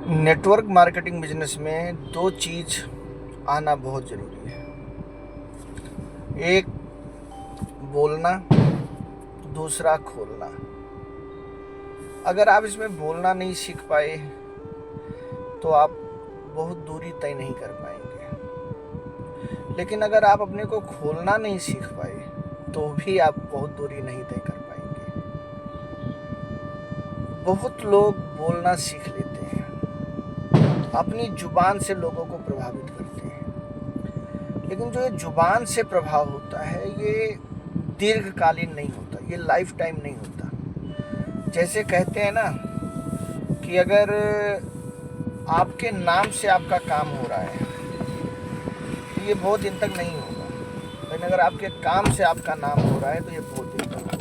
Network marketing business में दो चीज़ आना बहुत ज़रूरी है। एक बोलना, दूसरा खोलना। अगर आप इसमें बोलना नहीं सीख पाए तो आप बहुत दूरी तय नहीं कर पाएंगे, लेकिन अगर आप अपने को खोलना नहीं सीख पाए तो भी आप बहुत दूरी नहीं तय कर पाएंगे। बहुत लोग बोलना सीख लेते हैं, अपनी जुबान से लोगों को प्रभावित करते हैं, लेकिन जो ये जुबान से प्रभाव होता है ये दीर्घकालीन नहीं होता, ये लाइफ टाइम नहीं होता। जैसे कहते हैं ना कि अगर आपके नाम से आपका काम हो रहा है तो ये बहुत दिन तक नहीं होगा, लेकिन अगर आपके काम से आपका नाम हो रहा है तो ये बहुत दिन तक होगा।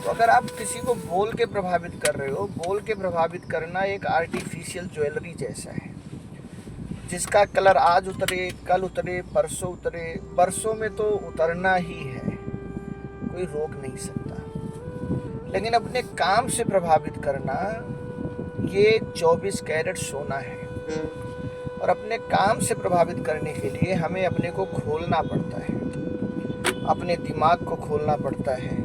तो अगर आप किसी को बोल के प्रभावित कर रहे हो, बोल के प्रभावित करना एक आर्टिफिशियल ज्वेलरी जैसा है, जिसका कलर आज उतरे, कल उतरे, परसों उतरे, बरसों में तो उतरना ही है, कोई रोक नहीं सकता। लेकिन अपने काम से प्रभावित करना ये 24 कैरेट सोना है, और अपने काम से प्रभावित करने के लिए हमें अपने को खोलना पड़ता है, अपने दिमाग को खोलना पड़ता है,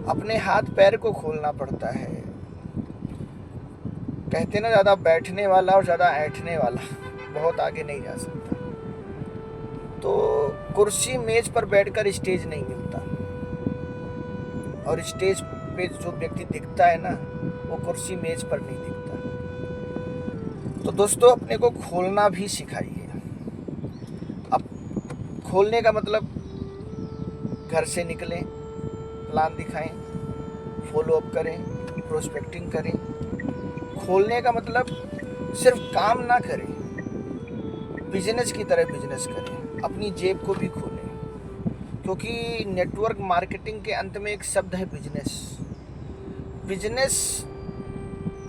अपने हाथ पैर को खोलना पड़ता है। कहते ना, ज़्यादा बैठने वाला और ज़्यादा ऐंठने वाला बहुत आगे नहीं जा सकता। तो कुर्सी मेज पर बैठकर स्टेज नहीं मिलता, और स्टेज पे जो व्यक्ति दिखता है ना, वो कुर्सी मेज पर नहीं दिखता। तो दोस्तों, अपने को खोलना भी सिखाइए। अब खोलने का मतलब घर से निकलें, प्लान दिखाएं, फॉलो अप करें, प्रोस्पेक्टिंग करें। खोलने का मतलब सिर्फ काम ना करें, बिजनेस की तरह बिजनेस करें, अपनी जेब को भी खोलें, क्योंकि नेटवर्क मार्केटिंग के अंत में एक शब्द है बिजनेस। बिजनेस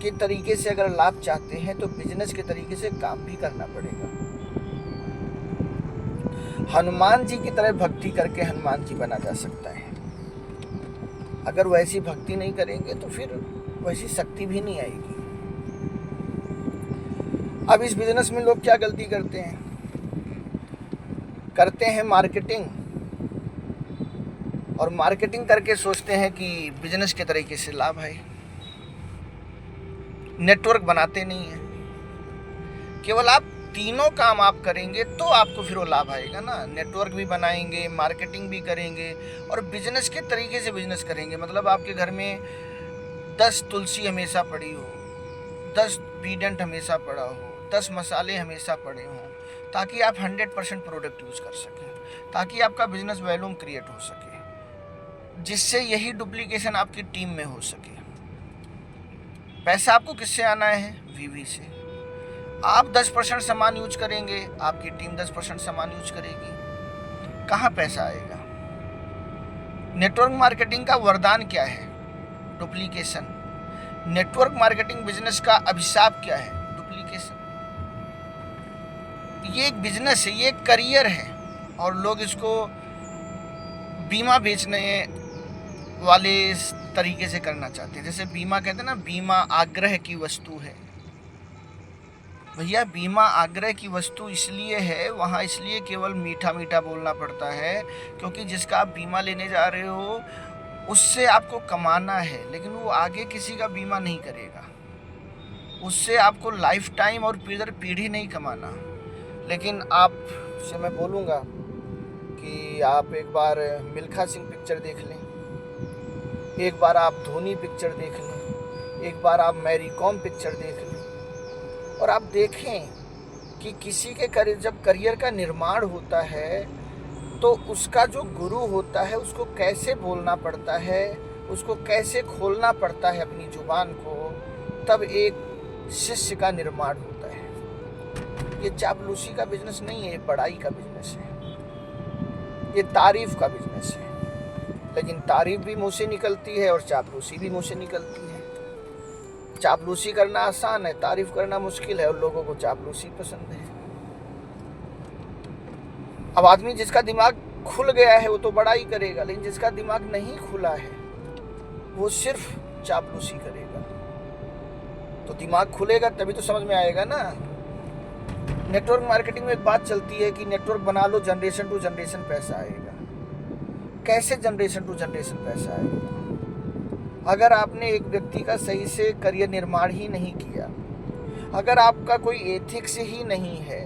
के तरीके से अगर लाभ चाहते हैं तो बिजनेस के तरीके से काम भी करना पड़ेगा। हनुमान जी की तरह भक्ति करके हनुमान जी बना जा सकता है। अगर वैसी भक्ति नहीं करेंगे तो फिर वैसी शक्ति भी नहीं आएगी। अब इस बिजनेस में लोग क्या गलती करते हैं मार्केटिंग, और मार्केटिंग करके सोचते हैं कि बिजनेस के तरीके से लाभ है। नेटवर्क बनाते नहीं है। केवल आप तीनों काम आप करेंगे तो आपको फिर वो लाभ आएगा ना। नेटवर्क भी बनाएंगे, मार्केटिंग भी करेंगे, और बिजनेस के तरीके से बिजनेस करेंगे। मतलब आपके घर में 10 तुलसी हमेशा पड़ी हो, 10 बीडेंट हमेशा पड़ा हो, 10 मसाले हमेशा पड़े हों, ताकि आप 100% प्रोडक्ट यूज़ कर सकें, ताकि आपका बिजनेस वॉल्यूम क्रिएट हो सके, जिससे यही डुप्लीकेशन आपकी टीम में हो सके। पैसा आपको किससे आना है? वीवी से। आप 10% सामान यूज करेंगे, आपकी टीम 10% सामान यूज करेगी, कहाँ पैसा आएगा? नेटवर्क मार्केटिंग का वरदान क्या है? डुप्लीकेशन। नेटवर्क मार्केटिंग बिजनेस का अभिशाप क्या है? डुप्लीकेशन। ये एक बिजनेस है, ये एक करियर है, और लोग इसको बीमा बेचने वाले तरीके से करना चाहते हैं। जैसे बीमा कहते हैं ना, बीमा आग्रह की वस्तु है। भैया, बीमा आग्रह की वस्तु इसलिए है, वहाँ इसलिए केवल मीठा मीठा बोलना पड़ता है क्योंकि जिसका आप बीमा लेने जा रहे हो उससे आपको कमाना है, लेकिन वो आगे किसी का बीमा नहीं करेगा। उससे आपको लाइफ टाइम और पीढ़ी नहीं कमाना। लेकिन आपसे मैं बोलूँगा कि आप एक बार मिल्खा सिंह पिक्चर देख लें, एक बार आप धोनी पिक्चर देख लें, एक बार आप मैरी कॉम पिक्चर देख लें, और आप देखें कि किसी के जब करियर का निर्माण होता है तो उसका जो गुरु होता है उसको कैसे बोलना पड़ता है, उसको कैसे खोलना पड़ता है अपनी जुबान को, तब एक शिष्य का निर्माण होता है। ये चापलूसी का बिजनेस नहीं है, ये बड़ाई का बिजनेस है, ये तारीफ का बिजनेस है। लेकिन तारीफ भी मुँह से निकलती है और चापलूसी भी मुँह से निकलती है। चापलूसी करना आसान है, तारीफ करना मुश्किल है, और लोगों को चापलूसी पसंद है। अब आदमी जिसका दिमाग खुल गया है वो तो बड़ाई करेगा, लेकिन जिसका दिमाग नहीं खुला है वो सिर्फ चापलूसी करेगा। तो दिमाग खुलेगा तभी तो समझ में आएगा ना। नेटवर्क मार्केटिंग में एक बात चलती है कि नेटवर्क बना लो, जनरेशन टू जनरेशन पैसा आएगा। कैसे जनरेशन टू जनरेशन पैसा आएगा? अगर आपने एक व्यक्ति का सही से करियर निर्माण ही नहीं किया, अगर आपका कोई एथिक्स ही नहीं है,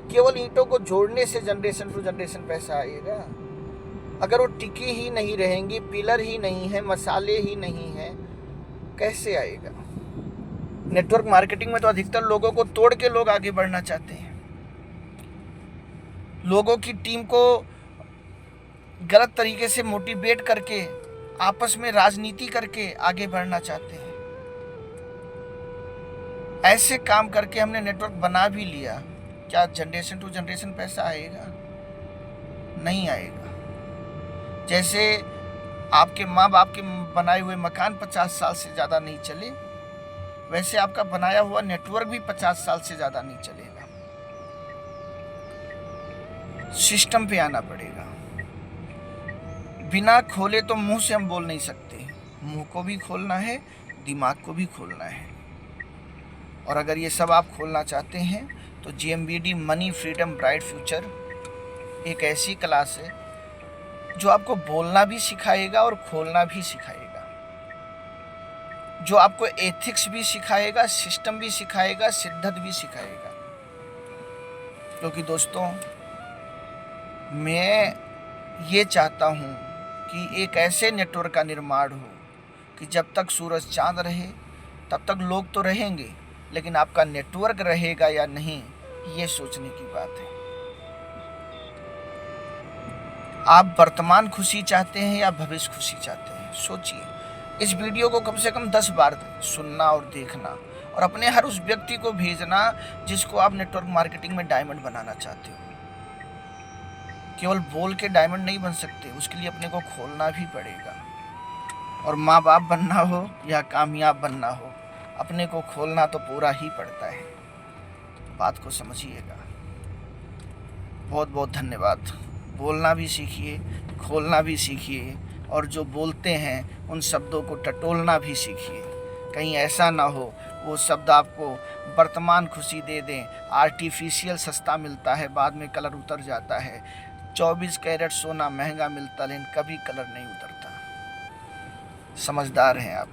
केवल ईंटों को जोड़ने से जनरेशन टू जनरेशन पैसा आएगा? अगर वो टिकी ही नहीं रहेंगी, पिलर ही नहीं है, मसाले ही नहीं है, कैसे आएगा? नेटवर्क मार्केटिंग में तो अधिकतर लोगों को तोड़ के लोग आगे बढ़ना चाहते हैं, लोगों की टीम को गलत तरीके से मोटिवेट करके, आपस में राजनीति करके आगे बढ़ना चाहते हैं। ऐसे काम करके हमने नेटवर्क बना भी लिया, क्या जनरेशन टू जनरेशन पैसा आएगा? नहीं आएगा। जैसे आपके माँ बाप के बनाए हुए मकान 50 साल से ज़्यादा नहीं चले, वैसे आपका बनाया हुआ नेटवर्क भी 50 साल से ज़्यादा नहीं चलेगा। सिस्टम पे आना पड़ेगा। बिना खोले तो मुंह से हम बोल नहीं सकते, मुंह को भी खोलना है, दिमाग को भी खोलना है। और अगर ये सब आप खोलना चाहते हैं तो GMBD money freedom bright future एक ऐसी क्लास है जो आपको बोलना भी सिखाएगा और खोलना भी सिखाएगा, जो आपको एथिक्स भी सिखाएगा, सिस्टम भी सिखाएगा, सिद्धत भी सिखाएगा। क्योंकि दोस्तों, मैं ये चाहता हूँ कि एक ऐसे नेटवर्क का निर्माण हो कि जब तक सूरज चांद रहे तब तक लोग तो रहेंगे, लेकिन आपका नेटवर्क रहेगा या नहीं, ये सोचने की बात है। आप वर्तमान खुशी चाहते हैं या भविष्य खुशी चाहते हैं? सोचिए। इस वीडियो को कम से कम 10 बार सुनना और देखना, और अपने हर उस व्यक्ति को भेजना जिसको आप नेटवर्क मार्केटिंग में डायमंड बनाना चाहते हो। केवल बोल के डायमंड नहीं बन सकते, उसके लिए अपने को खोलना भी पड़ेगा। और माँ बाप बनना हो या कामयाब बनना हो, अपने को खोलना तो पूरा ही पड़ता है। बात को समझिएगा। बहुत बहुत धन्यवाद। बोलना भी सीखिए, खोलना भी सीखिए, और जो बोलते हैं उन शब्दों को टटोलना भी सीखिए। कहीं ऐसा ना हो वो शब्द आपको वर्तमान खुशी दे दें। आर्टिफिशियल सस्ता मिलता है, बाद में कलर उतर जाता है। 24 कैरेट सोना महंगा मिलता, लेकिन कभी कलर नहीं उतरता। समझदार हैं आप।